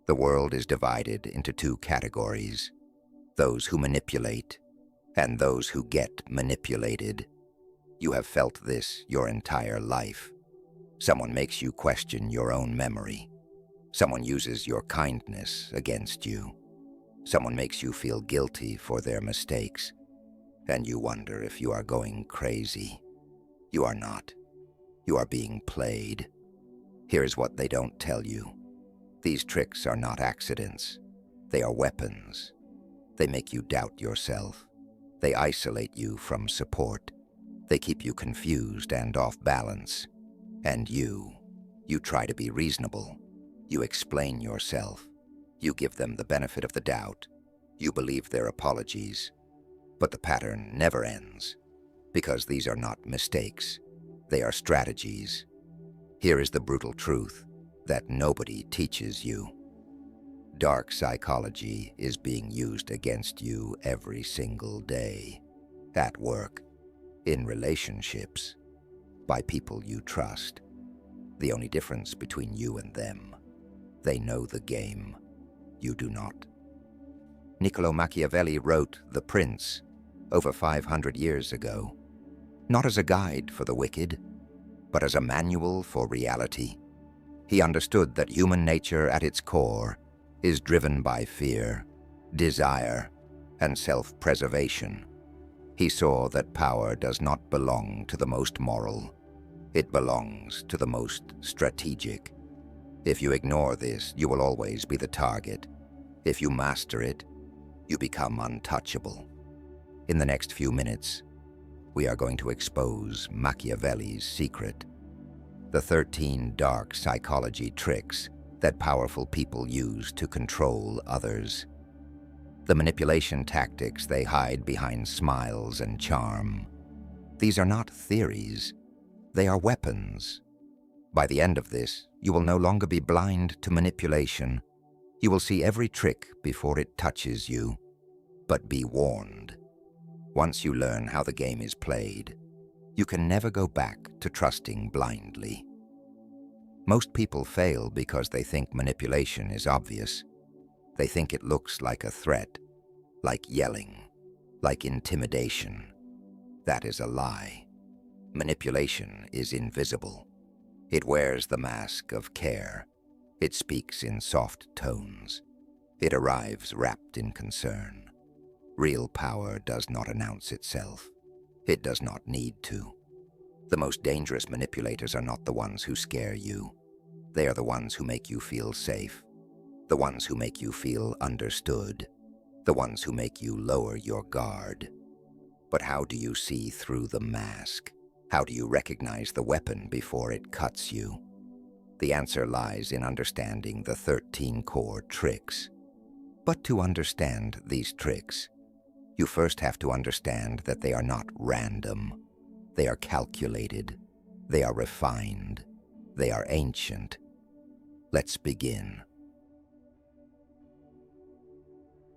The world is divided into two categories: those who manipulate and those who get manipulated. You have felt this your entire life. Someone makes you question your own memory. Someone uses your kindness against you. Someone makes you feel guilty for their mistakes, and you wonder if you are going crazy. You are not. You are being played. Here's what they don't tell you. These tricks are not accidents. They are weapons. They make you doubt yourself. They isolate you from support. They keep you confused and off balance. And you try to be reasonable. You explain yourself. You give them the benefit of the doubt. You believe their apologies. But the pattern never ends, because these are not mistakes. They are strategies. Here is the brutal truth that nobody teaches you. Dark psychology is being used against you every single day. At work, in relationships, by people you trust. The only difference between you and them: they know the game. You do not. Niccolo Machiavelli wrote The Prince over 500 years ago, not as a guide for the wicked, but as a manual for reality. He understood that human nature at its core is driven by fear, desire, and self-preservation. He saw that power does not belong to the most moral. It belongs to the most strategic. If you ignore this, you will always be the target. If you master it, you become untouchable. In the next few minutes, we are going to expose Machiavelli's secret, the 13 dark psychology tricks that powerful people use to control others. The manipulation tactics they hide behind smiles and charm. These are not theories. They are weapons. By the end of this, you will no longer be blind to manipulation. You will see every trick before it touches you. But be warned. Once you learn how the game is played, you can never go back to trusting blindly. Most people fail because they think manipulation is obvious. They think it looks like a threat, like yelling, like intimidation. That is a lie. Manipulation is invisible. It wears the mask of care. It speaks in soft tones. It arrives wrapped in concern. Real power does not announce itself. It does not need to. The most dangerous manipulators are not the ones who scare you. They are the ones who make you feel safe. The ones who make you feel understood. The ones who make you lower your guard. But how do you see through the mask? How do you recognize the weapon before it cuts you? The answer lies in understanding the 13 core tricks. But to understand these tricks, you first have to understand that they are not random. They are calculated. They are refined. They are ancient. Let's begin.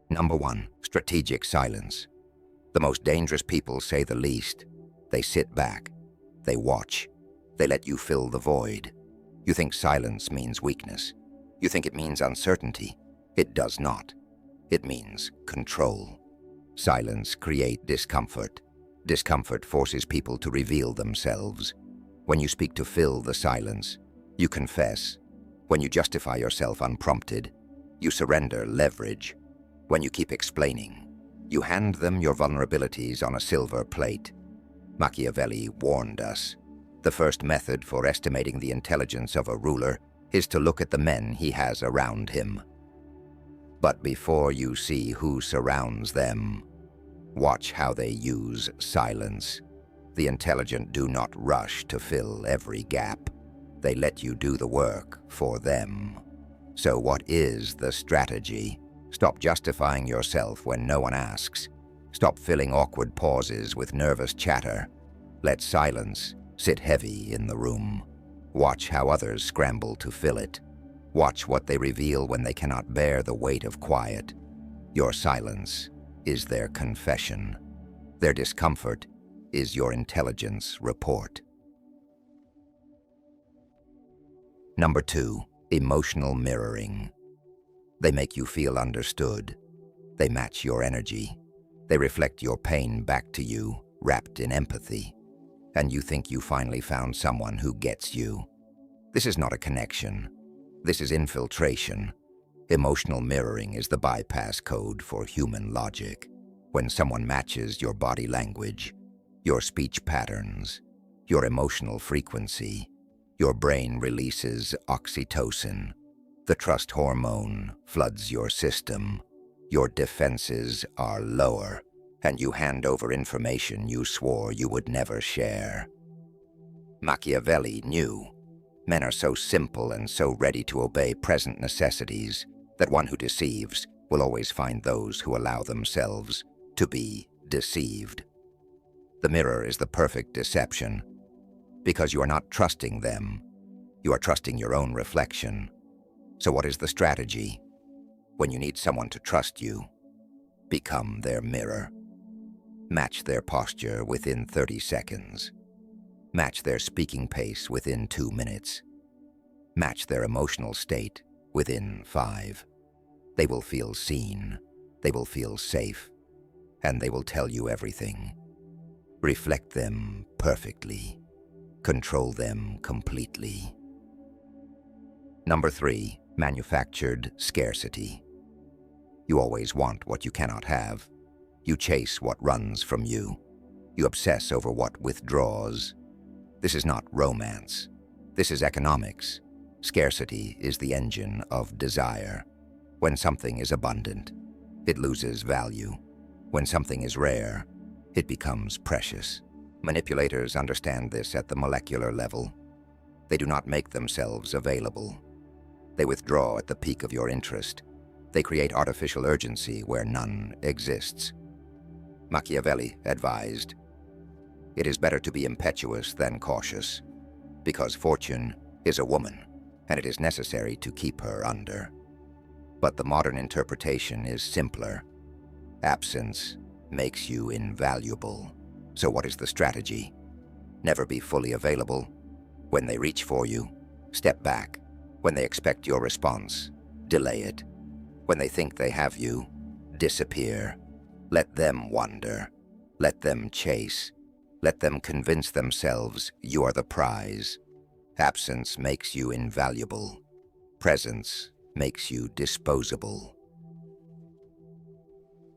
Number 1, strategic silence. The most dangerous people say the least. They sit back. They watch. They let you fill the void. You think silence means weakness. You think it means uncertainty. It does not. It means control. Silence creates discomfort. Discomfort forces people to reveal themselves. When you speak to fill the silence, you confess. When you justify yourself unprompted, you surrender leverage. When you keep explaining, you hand them your vulnerabilities on a silver plate. Machiavelli warned us. The first method for estimating the intelligence of a ruler is to look at the men he has around him. But before you see who surrounds them, watch how they use silence. The intelligent do not rush to fill every gap. They let you do the work for them. So what is the strategy? Stop justifying yourself when no one asks. Stop filling awkward pauses with nervous chatter. Let silence sit heavy in the room. Watch how others scramble to fill it. Watch what they reveal when they cannot bear the weight of quiet. Your silence is their confession. Their discomfort is your intelligence report. Number 2, emotional mirroring. They make you feel understood. They match your energy. They reflect your pain back to you, wrapped in empathy. And you think you finally found someone who gets you. This is not a connection. This is infiltration. Emotional mirroring is the bypass code for human logic. When someone matches your body language, your speech patterns, your emotional frequency, your brain releases oxytocin. The trust hormone floods your system. Your defenses are lower, and you hand over information you swore you would never share. Machiavelli knew men are so simple and so ready to obey present necessities that one who deceives will always find those who allow themselves to be deceived. The mirror is the perfect deception. Because you are not trusting them, you are trusting your own reflection. So what is the strategy? When you need someone to trust you, become their mirror. Match their posture within 30 seconds. Match their speaking pace within 2 minutes. Match their emotional state within 5. They will feel seen, they will feel safe, and they will tell you everything. Reflect them perfectly. Control them completely. Number 3, manufactured scarcity. You always want what you cannot have. You chase what runs from you. You obsess over what withdraws. This is not romance. This is economics. Scarcity is the engine of desire. When something is abundant, it loses value. When something is rare, it becomes precious. Manipulators understand this at the molecular level. They do not make themselves available. They withdraw at the peak of your interest. They create artificial urgency where none exists. Machiavelli advised, "It is better to be impetuous than cautious, because fortune is a woman, and it is necessary to keep her under." But the modern interpretation is simpler. Absence makes you invaluable. So what is the strategy? Never be fully available. When they reach for you, step back. When they expect your response, delay it. When they think they have you, disappear. Let them wander. Let them chase. Let them convince themselves you are the prize. Absence makes you invaluable. Presence makes you disposable.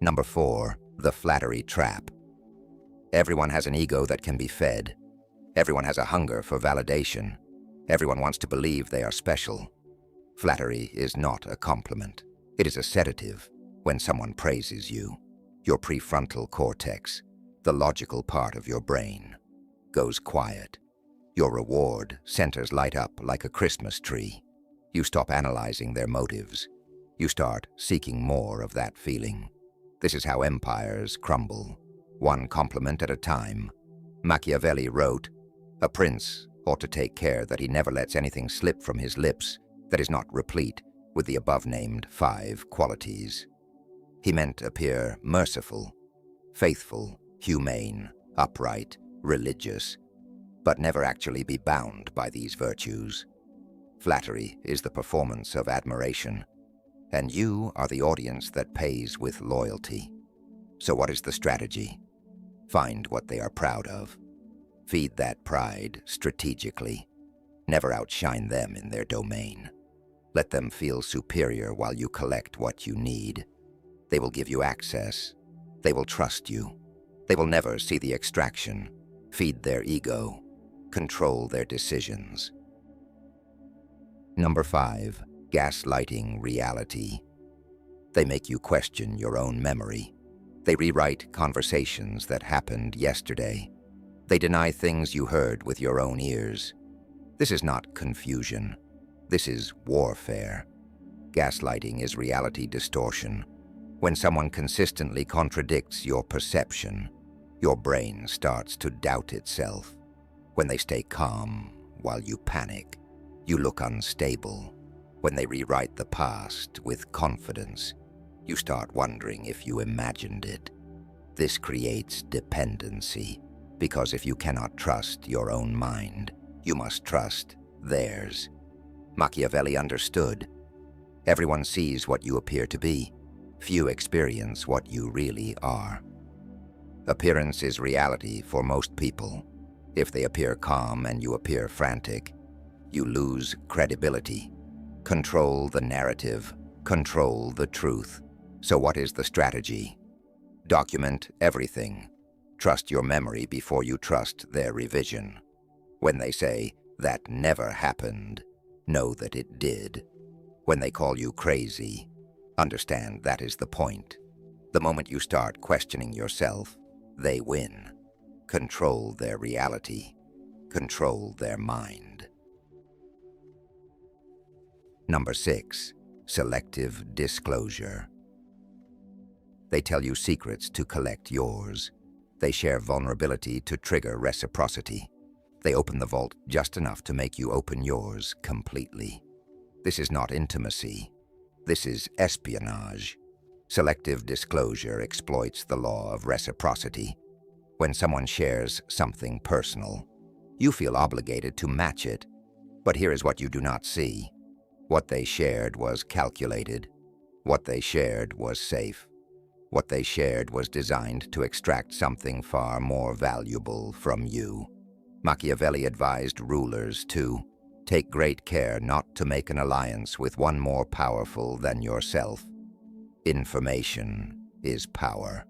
Number 4, the flattery trap. Everyone has an ego that can be fed. Everyone has a hunger for validation. Everyone wants to believe they are special. Flattery is not a compliment. It is a sedative. When someone praises you, your prefrontal cortex, the logical part of your brain, goes quiet. Your reward centers light up like a Christmas tree. You stop analyzing their motives. You start seeking more of that feeling. This is how empires crumble, one compliment at a time. Machiavelli wrote, "A prince ought to take care that he never lets anything slip from his lips that is not replete with the above-named 5 qualities." He meant appear merciful, faithful, humane, upright, religious, but never actually be bound by these virtues. Flattery is the performance of admiration, and you are the audience that pays with loyalty. So what is the strategy? Find what they are proud of. Feed that pride strategically. Never outshine them in their domain. Let them feel superior while you collect what you need. They will give you access. They will trust you. They will never see the extraction. Feed their ego. Control their decisions. Number 5, gaslighting reality. They make you question your own memory. They rewrite conversations that happened yesterday. They deny things you heard with your own ears. This is not confusion. This is warfare. Gaslighting is reality distortion. When someone consistently contradicts your perception, your brain starts to doubt itself. When they stay calm while you panic, you look unstable. When they rewrite the past with confidence, you start wondering if you imagined it. This creates dependency, because if you cannot trust your own mind, you must trust theirs. Machiavelli understood. Everyone sees what you appear to be. Few experience what you really are. Appearance is reality for most people. If they appear calm and you appear frantic, you lose credibility. Control the narrative. Control the truth. So what is the strategy? Document everything. Trust your memory before you trust their revision. When they say, "That never happened," know that it did. When they call you crazy, understand that is the point. The moment you start questioning yourself, they win. Control their reality. Control their mind. Number 6. Selective disclosure. They tell you secrets to collect yours. They share vulnerability to trigger reciprocity. They open the vault just enough to make you open yours completely. This is not intimacy. This is espionage. Selective disclosure exploits the law of reciprocity. When someone shares something personal, you feel obligated to match it. But here is what you do not see. What they shared was calculated. What they shared was safe. What they shared was designed to extract something far more valuable from you. Machiavelli advised rulers to take great care not to make an alliance with one more powerful than yourself. Information is power.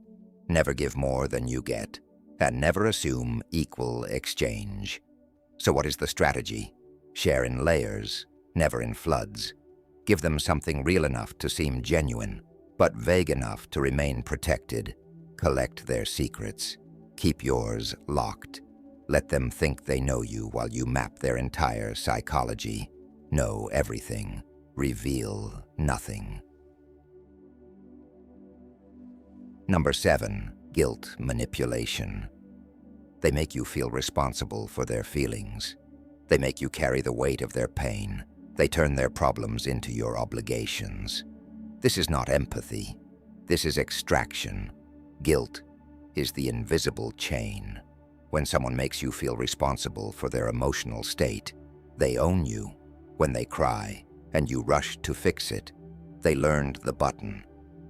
Never give more than you get, and never assume equal exchange. So what is the strategy? Share in layers, never in floods. Give them something real enough to seem genuine, but vague enough to remain protected. Collect their secrets. Keep yours locked. Let them think they know you while you map their entire psychology. Know everything. Reveal nothing. Number 7. Guilt manipulation. They make you feel responsible for their feelings. They make you carry the weight of their pain. They turn their problems into your obligations. This is not empathy. This is extraction. Guilt is the invisible chain. When someone makes you feel responsible for their emotional state, they own you. When they cry and you rush to fix it, they learned the button.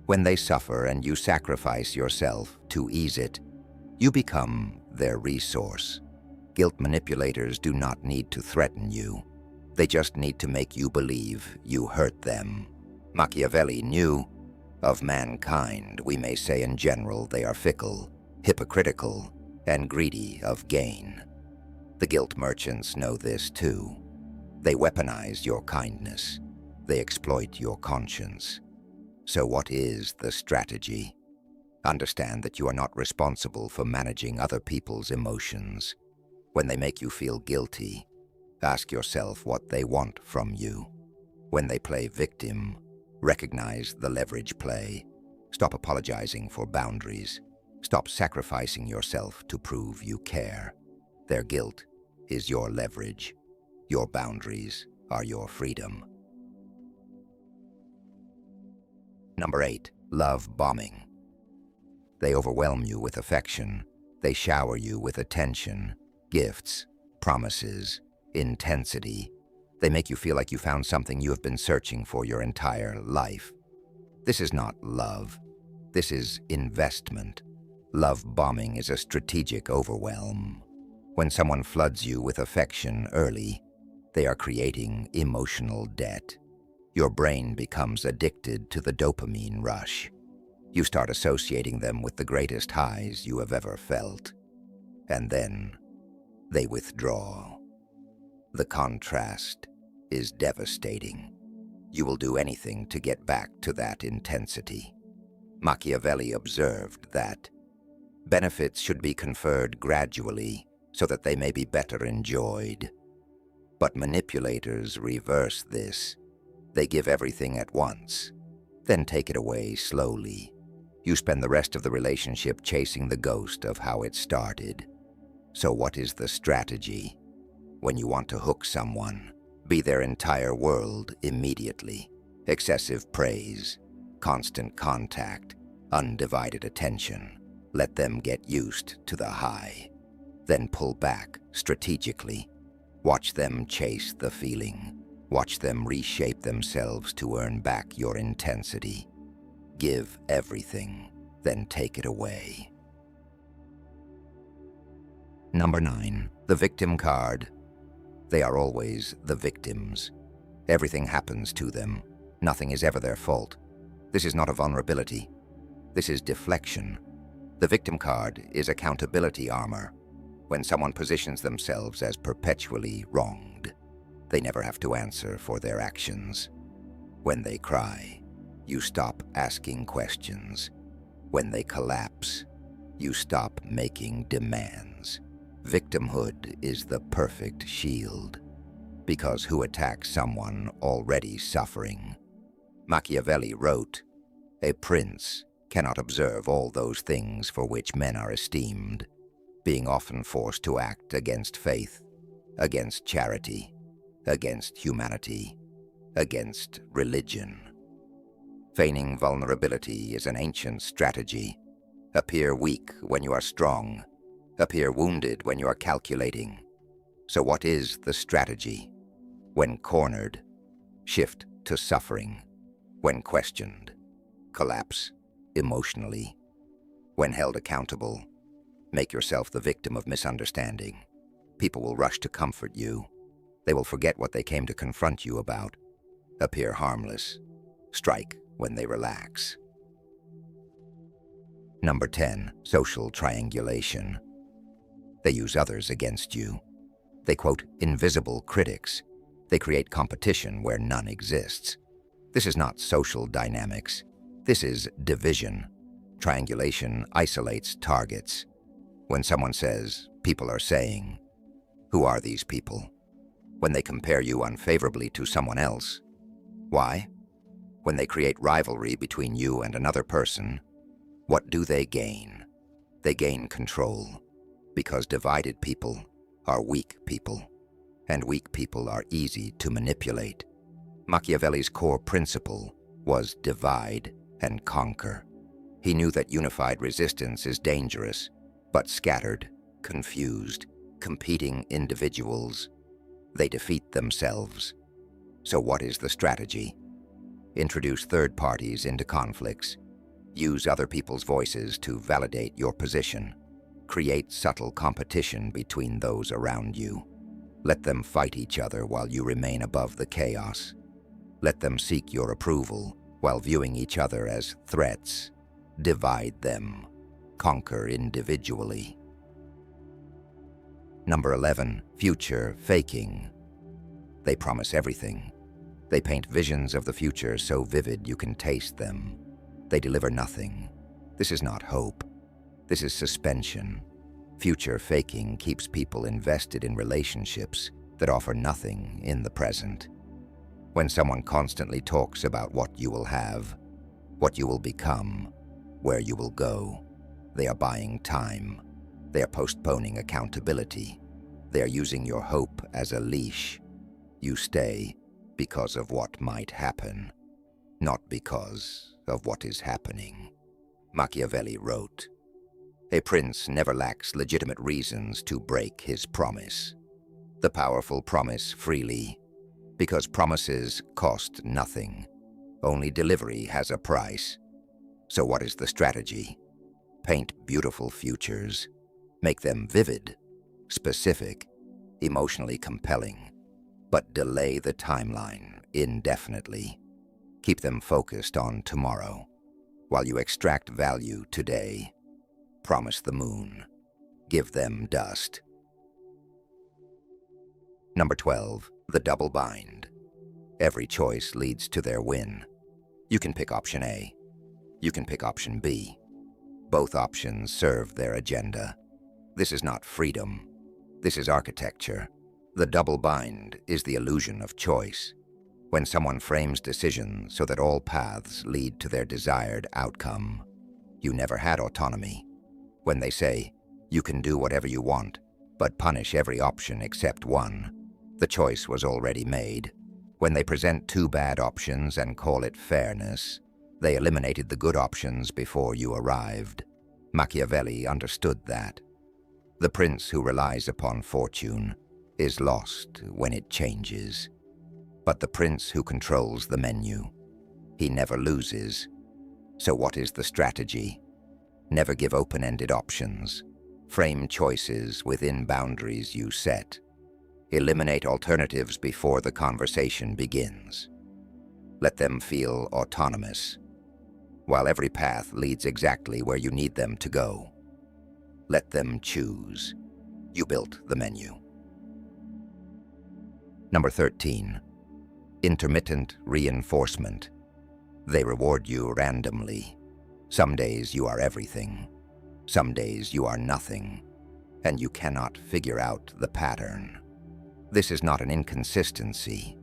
When they suffer and you sacrifice yourself to ease it, you become their resource. Guilt manipulators do not need to threaten you. They just need to make you believe you hurt them. Machiavelli knew of mankind. We may say in general they are fickle, hypocritical, and greedy of gain. The guilt merchants know this too. They weaponize your kindness. They exploit your conscience. So what is the strategy? Understand that you are not responsible for managing other people's emotions. When they make you feel guilty, ask yourself what they want from you. When they play victim, recognize the leverage play. Stop apologizing for boundaries. Stop sacrificing yourself to prove you care. Their guilt is your leverage. Your boundaries are your freedom. Number 8. Love bombing. They overwhelm you with affection. They shower you with attention, gifts, promises, intensity. They make you feel like you found something you have been searching for your entire life. This is not love. This is investment. Love bombing is a strategic overwhelm. When someone floods you with affection early, they are creating emotional debt. Your brain becomes addicted to the dopamine rush. You start associating them with the greatest highs you have ever felt. And then they withdraw. The contrast is devastating. You will do anything to get back to that intensity. Machiavelli observed that benefits should be conferred gradually so that they may be better enjoyed. But manipulators reverse this. They give everything at once, then take it away slowly. You spend the rest of the relationship chasing the ghost of how it started. So what is the strategy? When you want to hook someone, be their entire world immediately. Excessive praise, constant contact, undivided attention. Let them get used to the high. Then pull back strategically. Watch them chase the feeling. Watch them reshape themselves to earn back your intensity. Give everything, then take it away. Number 9, the victim card. They are always the victims. Everything happens to them. Nothing is ever their fault. This is not a vulnerability. This is deflection. The victim card is accountability armor. When someone positions themselves as perpetually wronged, they never have to answer for their actions. When they cry, you stop asking questions. When they collapse, you stop making demands. Victimhood is the perfect shield, because who attacks someone already suffering? Machiavelli wrote, "A prince cannot observe all those things for which men are esteemed, being often forced to act against faith, against charity, against humanity, against religion." Feigning vulnerability is an ancient strategy. Appear weak when you are strong. Appear wounded when you are calculating. So what is the strategy? When cornered, shift to suffering. When questioned, collapse emotionally. When held accountable, make yourself the victim of misunderstanding. People will rush to comfort you. They will forget what they came to confront you about. Appear harmless. Strike when they relax. Number 10, social triangulation. They use others against you. They quote invisible critics. They create competition where none exists. This is not social dynamics. This is division. Triangulation isolates targets. When someone says, "People are saying," who are these people? When they compare you unfavorably to someone else. Why? When they create rivalry between you and another person, what do they gain? They gain control, because divided people are weak people, and weak people are easy to manipulate. Machiavelli's core principle was divide and conquer. He knew that unified resistance is dangerous, but scattered, confused, competing individuals, they defeat themselves. So what is the strategy? Introduce third parties into conflicts. Use other people's voices to validate your position. Create subtle competition between those around you. Let them fight each other while you remain above the chaos. Let them seek your approval while viewing each other as threats. Divide them. Conquer individually. Number 11, future faking. They promise everything. They paint visions of the future so vivid you can taste them. They deliver nothing. This is not hope. This is suspension. Future faking keeps people invested in relationships that offer nothing in the present. When someone constantly talks about what you will have, what you will become, where you will go, they are buying time. They are postponing accountability. They are using your hope as a leash. You stay because of what might happen, not because of what is happening. Machiavelli wrote, "A prince never lacks legitimate reasons to break his promise. The powerful promise freely, because promises cost nothing. Only delivery has a price. So what is the strategy? Paint beautiful futures. Make them vivid, specific, emotionally compelling, but delay the timeline indefinitely. Keep them focused on tomorrow, while you extract value today. Promise the moon. Give them dust." Number 12, the double bind. Every choice leads to their win. You can pick option A. You can pick option B. Both options serve their agenda. This is not freedom. This is architecture. The double bind is the illusion of choice. When someone frames decisions so that all paths lead to their desired outcome, you never had autonomy. When they say, "You can do whatever you want, but punish every option except one," the choice was already made. When they present two bad options and call it fairness, they eliminated the good options before you arrived. Machiavelli understood that. The prince who relies upon fortune is lost when it changes. but the prince who controls the menu. He never loses. So what is the strategy? Never give open-ended options. Frame choices within boundaries you set. Eliminate alternatives before the conversation begins. Let them feel autonomous, while every path leads exactly where you need them to go. Let them choose. You built the menu. Number 13. Intermittent reinforcement. They reward you randomly. Some days you are everything. Some days you are nothing, and you cannot figure out the pattern. This is not an inconsistency.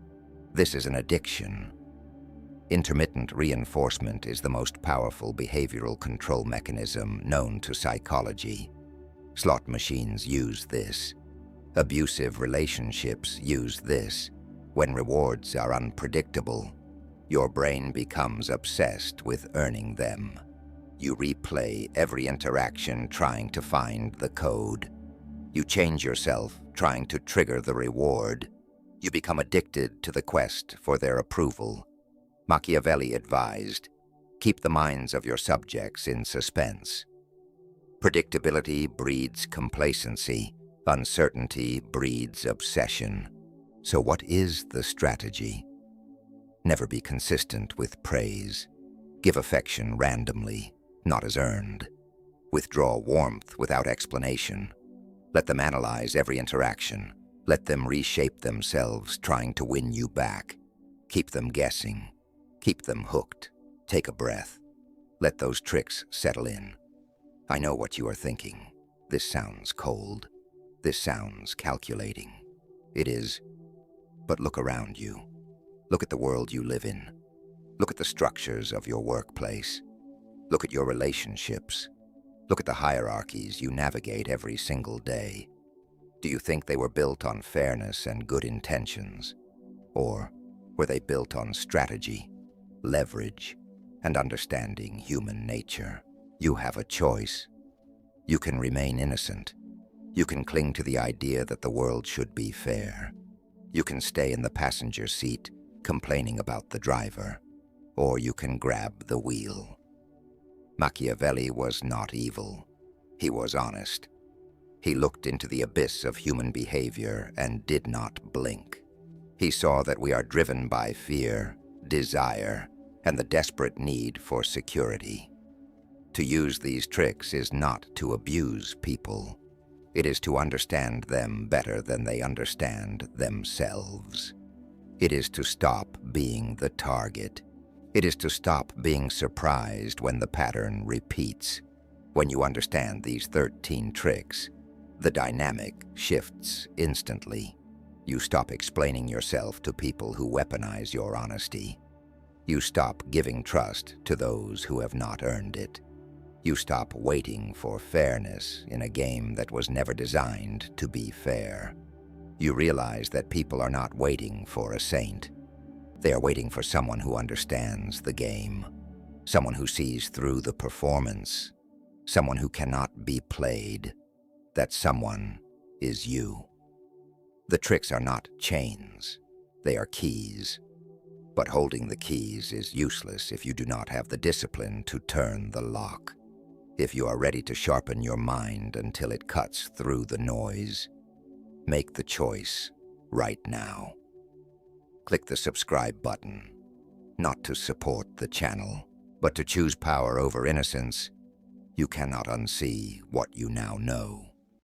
This is an addiction. Intermittent reinforcement is the most powerful behavioral control mechanism known to psychology. Slot machines use this. Abusive relationships use this. When rewards are unpredictable, your brain becomes obsessed with earning them. You replay every interaction trying to find the code. You change yourself trying to trigger the reward. You become addicted to the quest for their approval. Machiavelli advised, keep the minds of your subjects in suspense. Predictability breeds complacency. Uncertainty breeds obsession. So what is the strategy? Never be consistent with praise. Give affection randomly, not as earned. Withdraw warmth without explanation. Let them analyze every interaction. Let them reshape themselves, trying to win you back. Keep them guessing. Keep them hooked. Take a breath. Let those tricks settle in. I know what you are thinking. This sounds cold. This sounds calculating. It is. But look around you. Look at the world you live in. Look at the structures of your workplace. Look at your relationships. Look at the hierarchies you navigate every single day. Do you think they were built on fairness and good intentions? Or were they built on strategy, leverage, and understanding human nature? You have a choice. You can remain innocent. You can cling to the idea that the world should be fair. You can stay in the passenger seat, complaining about the driver. Or you can grab the wheel. Machiavelli was not evil. He was honest. He looked into the abyss of human behavior and did not blink. He saw that we are driven by fear, desire, and the desperate need for security. To use these tricks is not to abuse people. It is to understand them better than they understand themselves. It is to stop being the target. It is to stop being surprised when the pattern repeats. When you understand these 13 tricks, the dynamic shifts instantly. You stop explaining yourself to people who weaponize your honesty. You stop giving trust to those who have not earned it. You stop waiting for fairness in a game that was never designed to be fair. You realize that people are not waiting for a saint. They are waiting for someone who understands the game, someone who sees through the performance, someone who cannot be played. That someone is you. The tricks are not chains, they are keys. But holding the keys is useless if you do not have the discipline to turn the lock. If you are ready to sharpen your mind until it cuts through the noise, make the choice right now. Click the subscribe button, not to support the channel, but to choose power over innocence. You cannot unsee what you now know.